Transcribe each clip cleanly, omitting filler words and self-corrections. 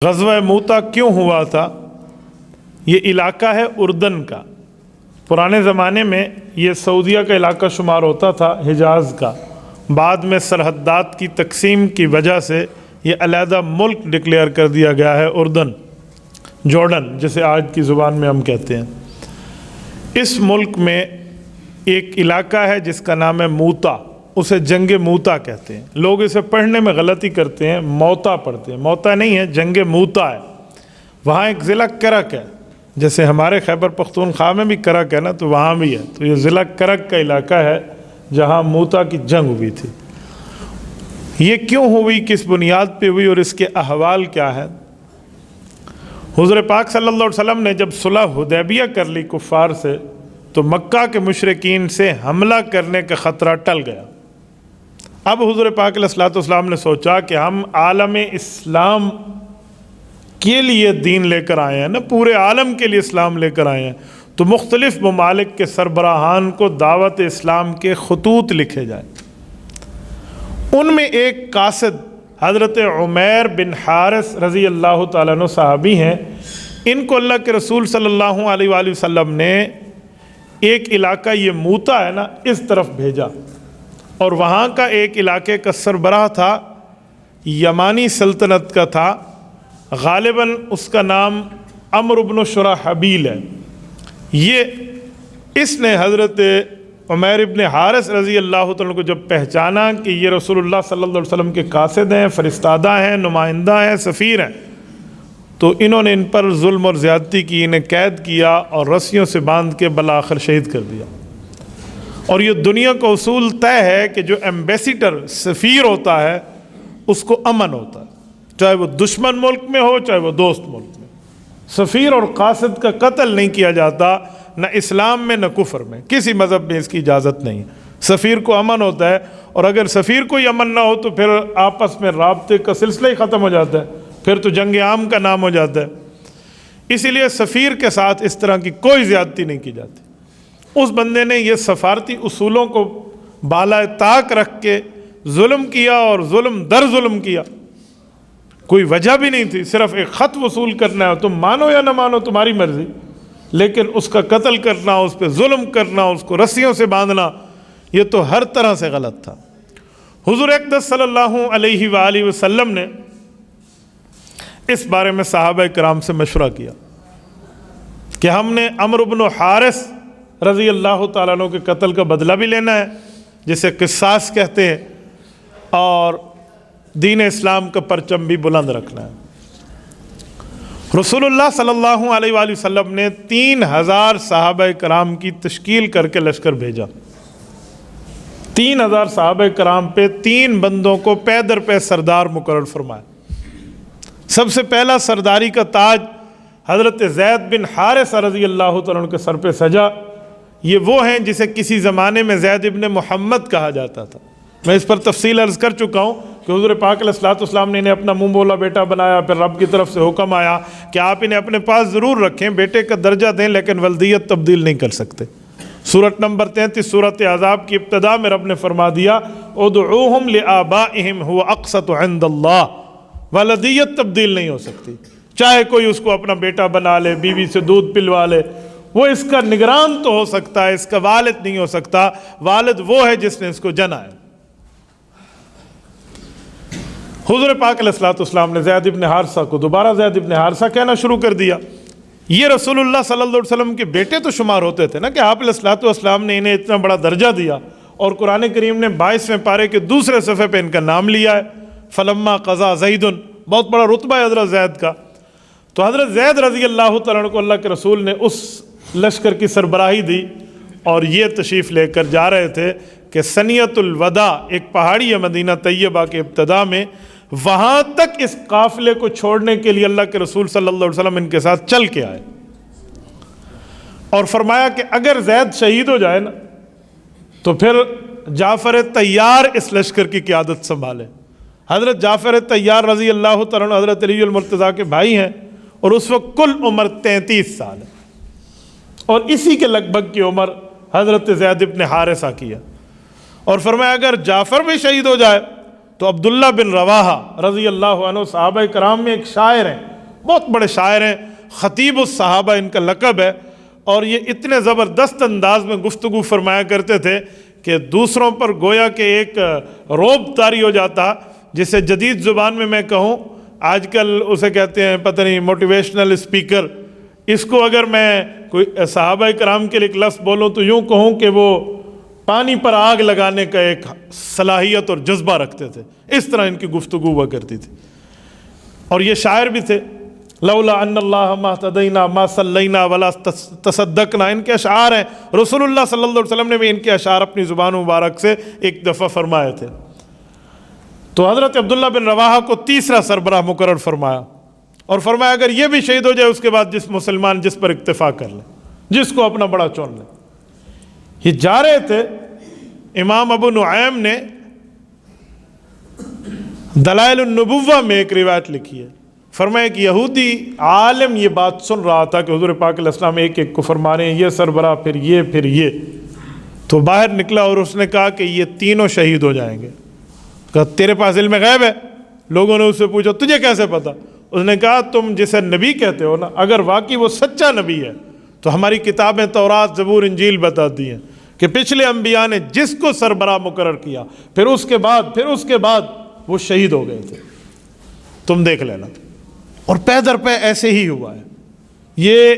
غزوہ موتا کیوں ہوا تھا؟ یہ علاقہ ہے اردن کا۔ پرانے زمانے میں یہ سعودیہ کا علاقہ شمار ہوتا تھا، حجاز کا۔ بعد میں سرحدات کی تقسیم کی وجہ سے یہ علیحدہ ملک ڈکلیئر کر دیا گیا ہے، اردن، جارڈن جسے آج کی زبان میں ہم کہتے ہیں۔ اس ملک میں ایک علاقہ ہے جس کا نام ہے موتا، اسے جنگ موتا کہتے ہیں۔ لوگ اسے پڑھنے میں غلطی کرتے ہیں، موتا پڑھتے ہیں، موتا نہیں ہے، جنگ موتا ہے۔ وہاں ایک ضلع کرک ہے، جیسے ہمارے خیبر پختونخوا میں بھی کرک ہے نا، تو وہاں بھی ہے۔ تو یہ ضلع کرک کا علاقہ ہے جہاں موتا کی جنگ ہوئی تھی۔ یہ کیوں ہوئی، کس بنیاد پہ ہوئی اور اس کے احوال کیا ہے؟ حضور پاک صلی اللہ علیہ وسلم نے جب صلح حدیبیہ کر لی کفار سے، تو مکہ کے مشرکین سے حملہ کرنے کا خطرہ ٹل گیا۔ اب حضور پاک علیہ السلام نے سوچا کہ ہم عالم اسلام کے لیے دین لے کر آئے ہیں نا، پورے عالم کے لیے اسلام لے کر آئے ہیں، تو مختلف ممالک کے سربراہان کو دعوت اسلام کے خطوط لکھے جائیں۔ ان میں ایک قاصد حضرت عمیر بن حارث رضی اللہ تعالیٰ عنہ صحابی ہیں۔ ان کو اللہ کے رسول صلی اللہ علیہ وآلہ وسلم نے ایک علاقہ، یہ موتا ہے نا، اس طرف بھیجا، اور وہاں کا ایک علاقے کا سربراہ تھا، یمانی سلطنت کا تھا، غالباً اس کا نام عمرو بن شرحبیل ہے۔ اس نے حضرت عمیر بن حارث رضی اللہ تعالیٰ کو جب پہچانا کہ یہ رسول اللہ صلی اللہ علیہ وسلم کے قاصد ہیں، فرستادہ ہیں، نمائندہ ہیں، سفیر ہیں، تو انہوں نے ان پر ظلم اور زیادتی کی، انہیں قید کیا اور رسیوں سے باندھ کے بالآخر شہید کر دیا۔ اور یہ دنیا کا اصول طے ہے کہ جو ایمبیسیڈر، سفیر ہوتا ہے، اس کو امن ہوتا ہے، چاہے وہ دشمن ملک میں ہو، چاہے وہ دوست ملک میں۔ سفیر اور قاصد کا قتل نہیں کیا جاتا، نہ اسلام میں نہ کفر میں، کسی مذہب میں اس کی اجازت نہیں۔ سفیر کو امن ہوتا ہے، اور اگر سفیر کو ہی امن نہ ہو تو پھر آپس میں رابطے کا سلسلہ ہی ختم ہو جاتا ہے، پھر تو جنگ عام کا نام ہو جاتا ہے۔ اسی لیے سفیر کے ساتھ اس طرح کی کوئی زیادتی نہیں کی جاتی۔ اس بندے نے یہ سفارتی اصولوں کو بالائے طاق رکھ کے ظلم کیا، اور ظلم در ظلم کیا۔ کوئی وجہ بھی نہیں تھی، صرف ایک خط وصول کرنا ہے، تم مانو یا نہ مانو تمہاری مرضی، لیکن اس کا قتل کرنا، اس پہ ظلم کرنا، اس کو رسیوں سے باندھنا، یہ تو ہر طرح سے غلط تھا۔ حضور اقدس صلی اللہ علیہ وآلہ وسلم نے اس بارے میں صحابہ کرام سے مشورہ کیا کہ ہم نے عمرو بن حارث رضی اللہ تعالیٰ عنہ کے قتل کا بدلہ بھی لینا ہے، جسے قصاص کہتے ہیں، اور دین اسلام کا پرچم بھی بلند رکھنا ہے۔ رسول اللہ صلی اللہ علیہ وآلہ وسلم نے 3000 صحابہ کرام کی تشکیل کر کے لشکر بھیجا۔ 3000 صحابہ کرام پہ 3 بندوں کو پے در پے سردار مقرر فرمایا۔ سب سے پہلا سرداری کا تاج حضرت زید بن حارثہ رضی اللہ تعالیٰ عنہ کے سر پہ سجا۔ یہ وہ ہیں جسے کسی زمانے میں زید ابن محمد کہا جاتا تھا۔ میں اس پر تفصیل عرض کر چکا ہوں کہ حضور پاک علیہ السلام نے انہیں اپنا منہ بولا بیٹا بنایا، پھر رب کی طرف سے حکم آیا کہ آپ انہیں اپنے پاس ضرور رکھیں، بیٹے کا درجہ دیں، لیکن ولدیت تبدیل نہیں کر سکتے۔ سورۃ نمبر 33 سورۃ احزاب کی ابتدا میں رب نے فرما دیا ادعوہم لآبائہم هو اقسط عند اللہ، ولدیت تبدیل نہیں ہو سکتی، چاہے کوئی اس کو اپنا بیٹا بنا لے، بیوی سے دودھ پلوا لے، وہ اس کا نگران تو ہو سکتا ہے، اس کا والد نہیں ہو سکتا۔ والد وہ ہے جس نے اس کو جنا ہے۔ حضور پاک علیہ السلام نے زید ابن حارثہ کو دوبارہ زید ابن حارثہ کہنا شروع کر دیا۔ یہ رسول اللہ صلی اللہ علیہ وسلم کے بیٹے تو شمار ہوتے تھے نا، کہ آپ علیہ السلام نے انہیں اتنا بڑا درجہ دیا، اور قرآن کریم نے 22ویں پارے کے دوسرے صفحے پہ ان کا نام لیا ہے، فلما قضا زید، بہت بڑا رتبہ ہے حضرت زید کا۔ تو حضرت زید رضی اللہ تعالیٰ عنہ کو اللہ کے رسول نے اس لشکر کی سربراہی دی، اور یہ تشریف لے کر جا رہے تھے کہ سنیت الوداع، ایک پہاڑی ہے مدینہ طیبہ کے ابتدا میں، وہاں تک اس قافلے کو چھوڑنے کے لیے اللہ کے رسول صلی اللہ علیہ وسلم ان کے ساتھ چل کے آئے، اور فرمایا کہ اگر زید شہید ہو جائے نا تو پھر جعفر طیار اس لشکر کی قیادت سنبھالے۔ حضرت جعفر طیار رضی اللہ تعالیٰ عنہ حضرت علی المرتضیٰ کے بھائی ہیں، اور اس وقت کل عمر 33 سال ہے، اور اسی کے لگ بھگ کی عمر حضرت زید ابن حارثہ کی ہے۔ اور فرمایا اگر جعفر بھی شہید ہو جائے تو عبداللہ بن رواحہ رضی اللہ عنہ صحابہ کرام میں ایک شاعر ہیں، بہت بڑے شاعر ہیں، خطیب الصحابہ ان کا لقب ہے، اور یہ اتنے زبردست انداز میں گفتگو فرمایا کرتے تھے کہ دوسروں پر گویا کہ ایک رعب طاری ہو جاتا، جسے جدید زبان میں کہوں، آج کل اسے کہتے ہیں پتہ نہیں موٹیویشنل اسپیکر، اس کو اگر میں کوئی صحابہ کرام کے لیے ایک لفظ بولوں تو یوں کہوں کہ وہ پانی پر آگ لگانے کا ایک صلاحیت اور جذبہ رکھتے تھے، اس طرح ان کی گفتگو ہوا کرتی تھی۔ اور یہ شاعر بھی تھے، لولا ان اللہ ما اهتدینا ما صلینا ولا تصدقنا، ان کے اشعار ہیں، رسول اللہ صلی اللہ علیہ وسلم نے بھی ان کے اشعار اپنی زبان مبارک سے ایک دفعہ فرمائے تھے۔ تو حضرت عبداللہ بن رواحہ کو تیسرا سربراہ مقرر فرمایا، اور فرمایا اگر یہ بھی شہید ہو جائے اس کے بعد جس مسلمان جس پر اکتفا کر لے، جس کو اپنا بڑا چن لے۔ یہ جا رہے تھے، امام ابو نعیم نے دلائل النبوہ میں ایک روایت لکھی ہے، فرمایا کہ یہودی عالم یہ بات سن رہا تھا کہ حضور پاک علیہ السلام ایک ایک کو فرما رہے ہیں یہ سربراہ پھر یہ، تو باہر نکلا اور اس نے کہا کہ یہ تینوں شہید ہو جائیں گے۔ کہا تیرے پاس علم غیب ہے؟ لوگوں نے اس سے پوچھا تجھے کیسے پتا؟ اس نے کہا تم جسے نبی کہتے ہو نا، اگر واقعی وہ سچا نبی ہے تو ہماری کتابیں تورات زبور انجیل بتاتی ہیں کہ پچھلے انبیاء نے جس کو سربراہ مقرر کیا پھر اس کے بعد وہ شہید ہو گئے تھے، تم دیکھ لینا۔ اور پے در پے ایسے ہی ہوا ہے۔ یہ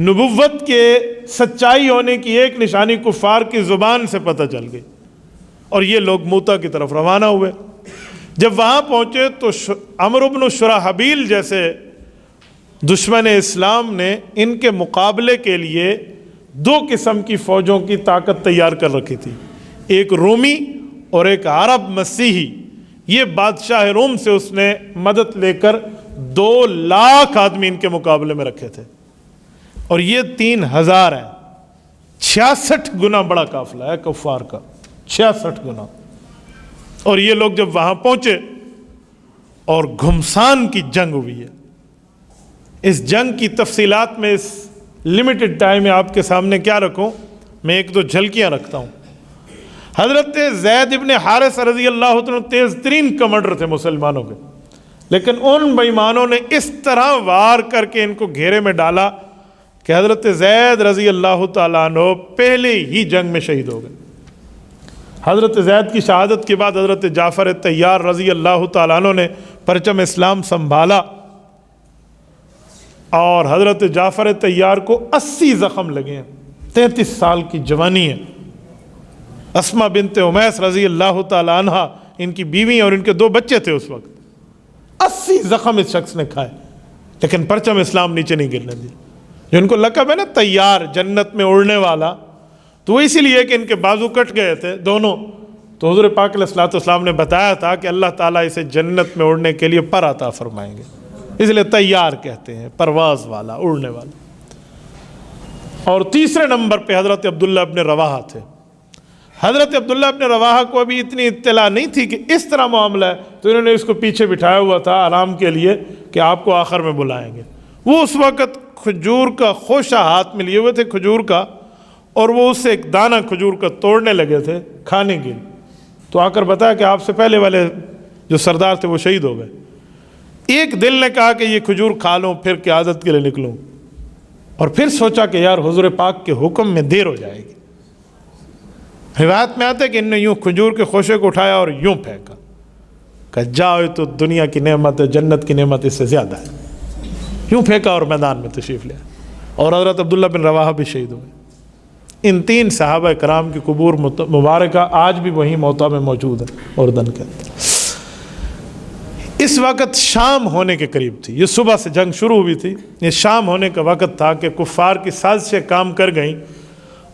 نبوت کے سچائی ہونے کی ایک نشانی کفار کی زبان سے پتہ چل گئی، اور یہ لوگ موتا کی طرف روانہ ہوئے۔ جب وہاں پہنچے تو عمرو بن شرحبیل جیسے دشمن اسلام نے ان کے مقابلے کے لیے دو قسم کی فوجوں کی طاقت تیار کر رکھی تھی، ایک رومی اور ایک عرب مسیحی۔ یہ بادشاہ روم سے اس نے مدد لے کر 2 لاکھ آدمی ان کے مقابلے میں رکھے تھے، اور یہ 3000 ہیں، 66 گنا بڑا قافلہ ہے کفار کا، 66 گنا۔ اور یہ لوگ جب وہاں پہنچے اور گھمسان کی جنگ ہوئی ہے، اس جنگ کی تفصیلات میں اس لمیٹڈ ٹائم میں آپ کے سامنے کیا رکھوں، میں 1-2 جھلکیاں رکھتا ہوں۔ حضرت زید ابن حارث رضی اللہ عنہ تیز ترین کمانڈر تھے مسلمانوں کے، لیکن ان بےایمانوں نے اس طرح وار کر کے ان کو گھیرے میں ڈالا کہ حضرت زید رضی اللہ تعالیٰ عنہ پہلے ہی جنگ میں شہید ہو گئے۔ حضرت زید کی شہادت کے بعد حضرت جعفر طیار رضی اللہ تعالیٰ عنہ نے پرچم اسلام سنبھالا، اور حضرت جعفر طیار کو 80 زخم لگے ہیں، 33 سال کی جوانی ہے۔ اسما بنت امیس رضی اللہ تعالیٰ عنہ ان کی بیوی اور ان کے 2 بچے تھے اس وقت، 80 زخم اس شخص نے کھائے، لیکن پرچم اسلام نیچے نہیں گرنے دیا۔ جو ان کو لقب ہے نا طیار، جنت میں اڑنے والا، تو وہ اسی لیے کہ ان کے بازو کٹ گئے تھے دونوں، تو حضور پاک علیہ السلام نے بتایا تھا کہ اللہ تعالیٰ اسے جنت میں اڑنے کے لیے پر عطا فرمائیں گے، اس لیے طیار کہتے ہیں، پرواز والا، اڑنے والا۔ اور تیسرے نمبر پہ حضرت عبداللہ ابن رواحہ تھے۔ حضرت عبداللہ ابن رواحہ کو ابھی اتنی اطلاع نہیں تھی کہ اس طرح معاملہ ہے، تو انہوں نے اس کو پیچھے بٹھایا ہوا تھا آرام کے لیے کہ آپ کو آخر میں بلائیں گے۔ وہ اس وقت کھجور کا خوشہ ہاتھ میں لیے ہوئے تھے کھجور کا، اور وہ اس سے ایک دانہ کھجور کا توڑنے لگے تھے کھانے کے لیے، تو آ کر بتایا کہ آپ سے پہلے والے جو سردار تھے وہ شہید ہو گئے۔ ایک دل نے کہا کہ یہ کھجور کھا لوں پھر قیادت کے لیے نکلوں، اور پھر سوچا کہ یار حضور پاک کے حکم میں دیر ہو جائے گی۔ روایت میں آتا ہے کہ انہوں نے یوں کھجور کے خوشے کو اٹھایا اور یوں پھینکا کہ جاؤ تو دنیا کی نعمت ہے، جنت کی نعمت اس سے زیادہ ہے، یوں پھینکا اور میدان میں تشریف لیا، اور حضرت عبداللہ بن رواحہ بھی شہید ہوئے۔ ان 3 صحابہ کرام کی قبور مبارکہ آج بھی وہیں موتا میں موجود ہے اردن کے اندر۔ اس وقت شام ہونے کے قریب تھی، یہ صبح سے جنگ شروع ہوئی تھی، یہ شام ہونے کا وقت تھا کہ کفار کی سازشیں کام کر گئیں،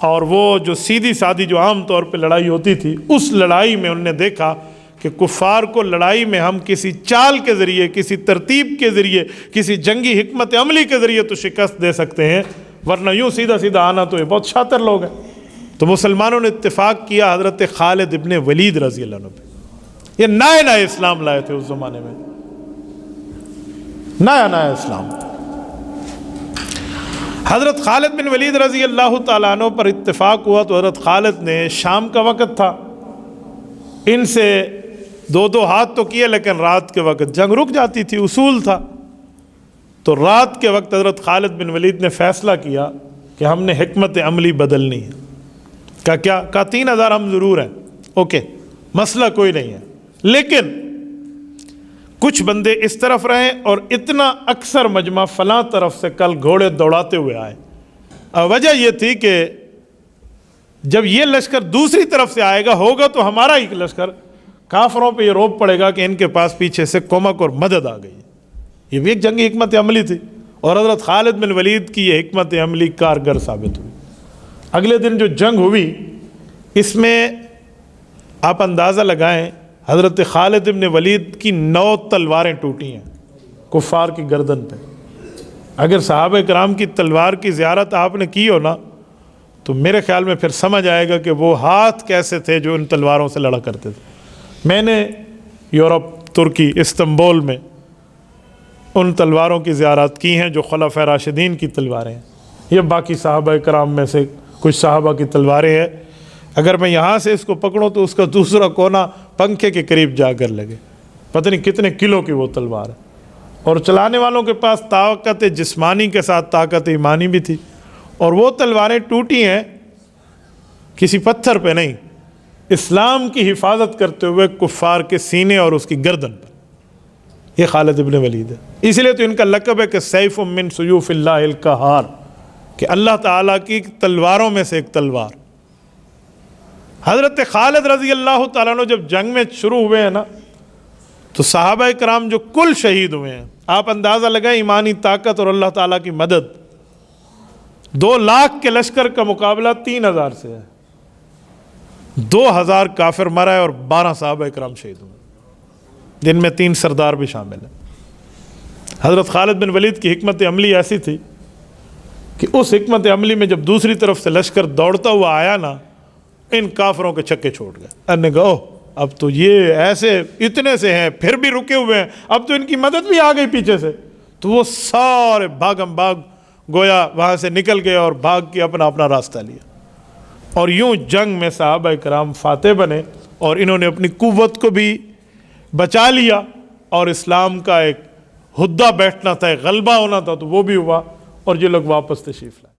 اور وہ جو سیدھی سادھی جو عام طور پہ لڑائی ہوتی تھی، اس لڑائی میں انہوں نے دیکھا کہ کفار کو لڑائی میں ہم کسی چال کے ذریعے، کسی ترتیب کے ذریعے، کسی جنگی حکمت عملی کے ذریعے تو شکست دے سکتے ہیں، ورنہ یوں سیدھا سیدھا آنا تو یہ بہت شاطر لوگ ہیں۔ تو مسلمانوں نے اتفاق کیا حضرت خالد ابن ولید رضی اللہ عنہ پہ۔ یہ نئے اسلام لائے تھے اس زمانے میں، نیا اسلام۔ حضرت خالد بن ولید رضی اللہ تعالیٰ عنہ پر اتفاق ہوا، تو حضرت خالد نے، شام کا وقت تھا، ان سے دو ہاتھ تو کیے لیکن رات کے وقت جنگ رک جاتی تھی، اصول تھا۔ تو رات کے وقت حضرت خالد بن ولید نے فیصلہ کیا کہ ہم نے حکمت عملی بدلنی ہے۔ کہا 3000 ہم ضرور ہیں، اوکے مسئلہ کوئی نہیں ہے، لیکن کچھ بندے اس طرف رہیں اور اتنا اکثر مجمع فلاں طرف سے کل گھوڑے دوڑاتے ہوئے آئے۔ وجہ یہ تھی کہ جب یہ لشکر دوسری طرف سے آئے گا ہوگا تو ہمارا ایک لشکر، کافروں پہ یہ روب پڑے گا کہ ان کے پاس پیچھے سے کمک اور مدد آ گئی۔ یہ بھی ایک جنگی حکمت عملی تھی، اور حضرت خالد بن ولید کی یہ حکمت عملی کارگر ثابت ہوئی۔ اگلے دن جو جنگ ہوئی اس میں آپ اندازہ لگائیں، حضرت خالد بن ولید کی 9 تلواریں ٹوٹی ہیں کفار کی گردن پہ۔ اگر صحابہ کرام کی تلوار کی زیارت آپ نے کی ہو نا تو میرے خیال میں پھر سمجھ آئے گا کہ وہ ہاتھ کیسے تھے جو ان تلواروں سے لڑا کرتے تھے۔ میں نے یورپ، ترکی، استنبول میں ان تلواروں کی زیارت کی ہیں جو خلفۂ راشدین کی تلواریں ہیں۔ یہ باقی صحابہ کرام میں سے کچھ صحابہ کی تلواریں ہیں۔ اگر میں یہاں سے اس کو پکڑوں تو اس کا دوسرا کونا پنکھے کے قریب جا کر لگے، پتہ نہیں کتنے کلو کی وہ تلوار ہے، اور چلانے والوں کے پاس طاقت جسمانی کے ساتھ طاقت ایمانی بھی تھی۔ اور وہ تلواریں ٹوٹی ہیں کسی پتھر پہ نہیں، اسلام کی حفاظت کرتے ہوئے کفار کے سینے اور اس کی گردن پر۔ یہ خالد ابن ولید ہے، اسی لیے تو ان کا لقب ہے کہ سیف من سیوف اللہ القہار، کہ اللہ تعالیٰ کی تلواروں میں سے ایک تلوار۔ حضرت خالد رضی اللہ تعالیٰ عنہ جب جنگ میں شروع ہوئے ہیں نا تو صحابہ کرام جو کل شہید ہوئے ہیں، آپ اندازہ لگائیں ایمانی طاقت اور اللہ تعالیٰ کی مدد، 2 لاکھ کے لشکر کا مقابلہ 3000 سے ہے۔ 2000 کافر مرا ہے اور 12 صحابہ کرام شہید ہوئے، جن میں 3 سردار بھی شامل ہیں۔ حضرت خالد بن ولید کی حکمت عملی ایسی تھی کہ اس حکمت عملی میں جب دوسری طرف سے لشکر دوڑتا ہوا آیا نا، ان کافروں کے چھکے چھوڑ گئے۔ انہوں نے کہا اب تو یہ ایسے اتنے سے ہیں پھر بھی رکے ہوئے ہیں، اب تو ان کی مدد بھی آ گئی پیچھے سے۔ تو وہ سارے بھاگم بھاگ گویا وہاں سے نکل گئے اور بھاگ کے اپنا راستہ لیا، اور یوں جنگ میں صحابہ کرام فاتح بنے، اور انہوں نے اپنی قوت کو بھی بچا لیا، اور اسلام کا ایک ہدہ بیٹھنا تھا، ایک غلبہ ہونا تھا، تو وہ بھی ہوا، اور یہ لوگ واپس تشریف لائے۔